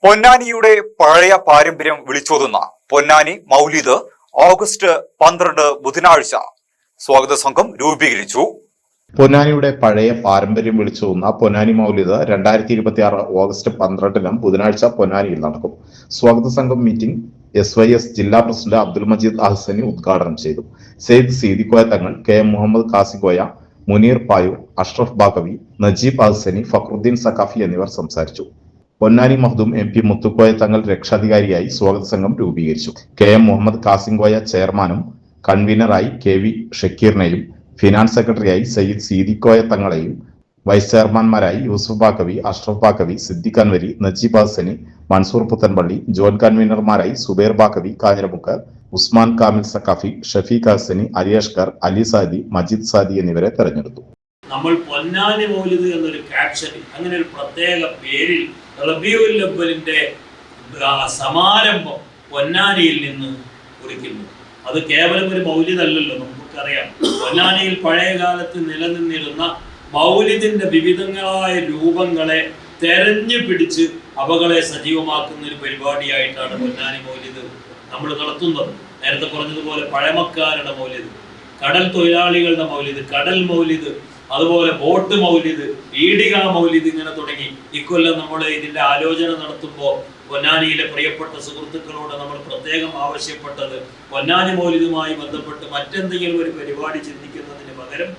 പൊന്നാനിയുടെ പഴയ പാരമ്പര്യം വിളിച്ചോതുന്ന പൊന്നാനി മൗലിദ് ഓഗസ്റ്റ് 12 ബുധനാഴ്ച സ്വാഗത സംഘം രൂപീകരിച്ചു. പൊന്നാനിയുടെ പഴയ പാരമ്പര്യം വിളിച്ചോതുന്ന പൊന്നാനി മൗലിദ് 2026 ഓഗസ്റ്റ് 12 ബുധനാഴ്ച പൊന്നാനിയിൽ നടക്കും. സ്വാഗത സംഘം മീറ്റിംഗ് SYS ജില്ലാ പ്രസിഡന്റ് അബ്ദുൽ മജീദ് അഹ്സനി ഉദ്ഘാടനം ചെയ്തു. സെയ്ദ് സീദിക്കോയ തങ്ങൾ, KM മുഹമ്മദ് കാസിക്കോയ, മുനീർ പായൂർ, അഷ്റഫ് ബാക്കവി, നജീബ് അഹ്സനി, ഫക്രുദ്ദീൻ സഖാഫി എന്നിവർ സംസാരിച്ചു. പൊന്നാനി മഖ്ദൂം MP മുത്തുക്കോയ തങ്ങൾ രക്ഷാധികാരിയായി സ്വാഗത സംഘം രൂപീകരിച്ചു. KM മുഹമ്മദ് കാസിംകോയ ചെയർമാനും കൺവീനറായി KV ഷക്കീറിനെയും ഫിനാൻസ് സെക്രട്ടറിയായി സയ്യിദ് സീദിക്കോയ തങ്ങളെയും വൈസ് ചെയർമാൻമാരായി യൂസുഫ് ബാക്കവി, അഷ്റഫ് ബാക്കവി, സിദ്ദിഖ് അൻവരി, നജീബ് ഹസനി, മൻസൂർ പുത്തൻപള്ളി, ജോയിന്റ് കൺവീനർമാരായി സുബൈർ ബാക്കവി, കാഞ്ഞിരമുക്ക്, ഉസ്മാൻ കാമിൽ സഖാഫി, ഷഫീഖ് ഹസനി, അരിയഷ്കർ, അലി സാദി, മജീദ് സാദി എന്നിവരെ തെരഞ്ഞെടുത്തു. നമ്മൾ പൊന്നാനി മൗലിദ് എന്നൊരു ക്യാപ്ഷനിൽ, അങ്ങനെ ഒരു പ്രത്യേക പേരിൽ റബീഉൽ അവ്വലിന്റെ സമാരംഭം പൊന്നാനിയിൽ നിന്ന് കുറിക്കുന്നു. അത് കേവലം ഒരു മൗലിദ് അല്ലല്ലോ, നമുക്കറിയാം. പൊന്നാനിയിൽ പഴയ കാലത്ത് നിലനിന്നിരുന്ന മൗലിദിന്റെ വിവിധങ്ങളായ രൂപങ്ങളെ തെരഞ്ഞു പിടിച്ച് അവകളെ സജീവമാക്കുന്ന ഒരു പരിപാടിയായിട്ടാണ് പൊന്നാനി മൗലിദ് നമ്മൾ നടത്തുന്നത്. നേരത്തെ പറഞ്ഞതുപോലെ പഴമക്കാരുടെ മൗലിദ്, കടൽ തൊഴിലാളികളുടെ മൗലിദ്, കടൽ മൗലിദ്, അതുപോലെ ബോട്ട് മൗലിദ്, ഈടിക മൗലിദ്, ഇങ്ങനെ തുടങ്ങി ഇക്കൊല്ലം നമ്മൾ ഇതിന്റെ ആലോചന നടത്തുമ്പോൾ പൊന്നാനിയിലെ പ്രിയപ്പെട്ട സുഹൃത്തുക്കളോട് നമ്മൾ പ്രത്യേകം ആവശ്യപ്പെട്ടത് പൊന്നാനി മൗലിദുമായി ബന്ധപ്പെട്ട് മറ്റെന്തെങ്കിലും ഒരു പരിപാടി ചിന്തിക്കുന്നതിന് പകരം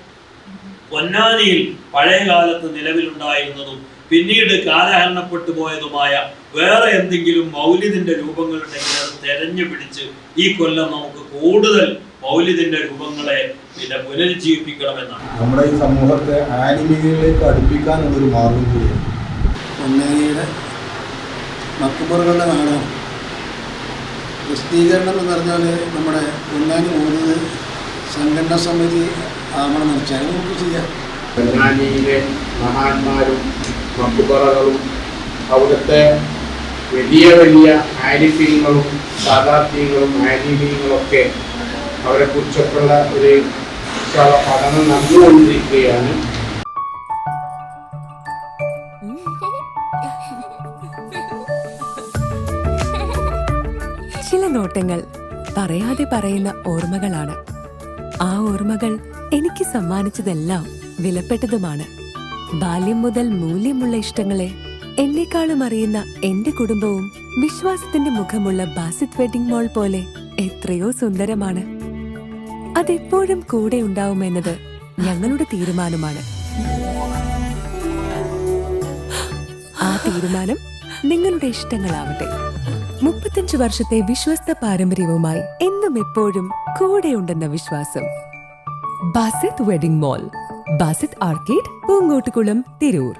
പൊന്നാനിയിൽ പഴയ കാലത്ത് നിലവിലുണ്ടായിരുന്നതും പിന്നീട് കാലഹരണപ്പെട്ടു പോയതുമായ വേറെ എന്തെങ്കിലും മൗലിദിന്റെ രൂപങ്ങളുണ്ടെങ്കിൽ അത് തെരഞ്ഞു പിടിച്ച് ഈ കൊല്ലം നമുക്ക് കൂടുതൽ മൗലിദിന്റെ രൂപങ്ങളെ പുനരുജ്ജീവിപ്പിക്കണമെന്നാണ്. നമ്മുടെ ഈ സമൂഹത്തെ ആനിമയിലേക്ക് അടുപ്പിക്കാനുള്ളൊരു മാർഗം കൂടിയാണ്. പൊന്നാനിയുടെ മക്ബറുകളുടെ നാടാണ്. പ്രസിദ്ധീകരണം എന്ന് പറഞ്ഞാൽ നമ്മുടെ പൊന്നാനി മൗലിദ് സംഘടനാ സമിതി ആവണമെന്ന് വെച്ചാൽ നമുക്ക് ചെയ്യാം. പൊന്നാനിയിലെ മഹാന്മാരും മക്ബറകളും അവിടുത്തെ വലിയ വലിയ ആരിഫീങ്ങളും സാദാത്യങ്ങളും ആരിഫീങ്ങളൊക്കെ അവരെ കുറിച്ചൊക്കെയുള്ള ഒരു പഠനം നടന്നുകൊണ്ടിരിക്കുകയാണ്. ചില നോട്ടങ്ങൾ പറയാതെ പറയുന്ന ഓർമ്മകളാണ്. ആ ഓർമ്മകൾ എനിക്ക് സമ്മാനിച്ചതെല്ലാം വിലപ്പെട്ടതുമാണ്. ബാല്യം മുതൽ മൂല്യമുള്ള ഇഷ്ടങ്ങളെ എന്നെക്കാളും അറിയുന്ന എന്റെ കുടുംബവും വിശ്വാസത്തിന്റെ മുഖമുള്ള ബാസിത് വെഡിംഗ് മോൾ പോലെ എത്രയോ സുന്ദരമാണ്. അതെപ്പോഴും കൂടെ ഉണ്ടാവുമെന്നത് ഞങ്ങളുടെ തീരുമാനമാണ്. ആ തീരുമാനം നിങ്ങളുടെ ഇഷ്ടങ്ങളാവട്ടെ. 35 വർഷത്തെ വിശ്വസ്ത പാരമ്പര്യവുമായി എന്നും എപ്പോഴും കൂടെയുണ്ടെന്ന വിശ്വാസം. Basith wedding mall, Basith arcade, Poonkottukulam, Tirur.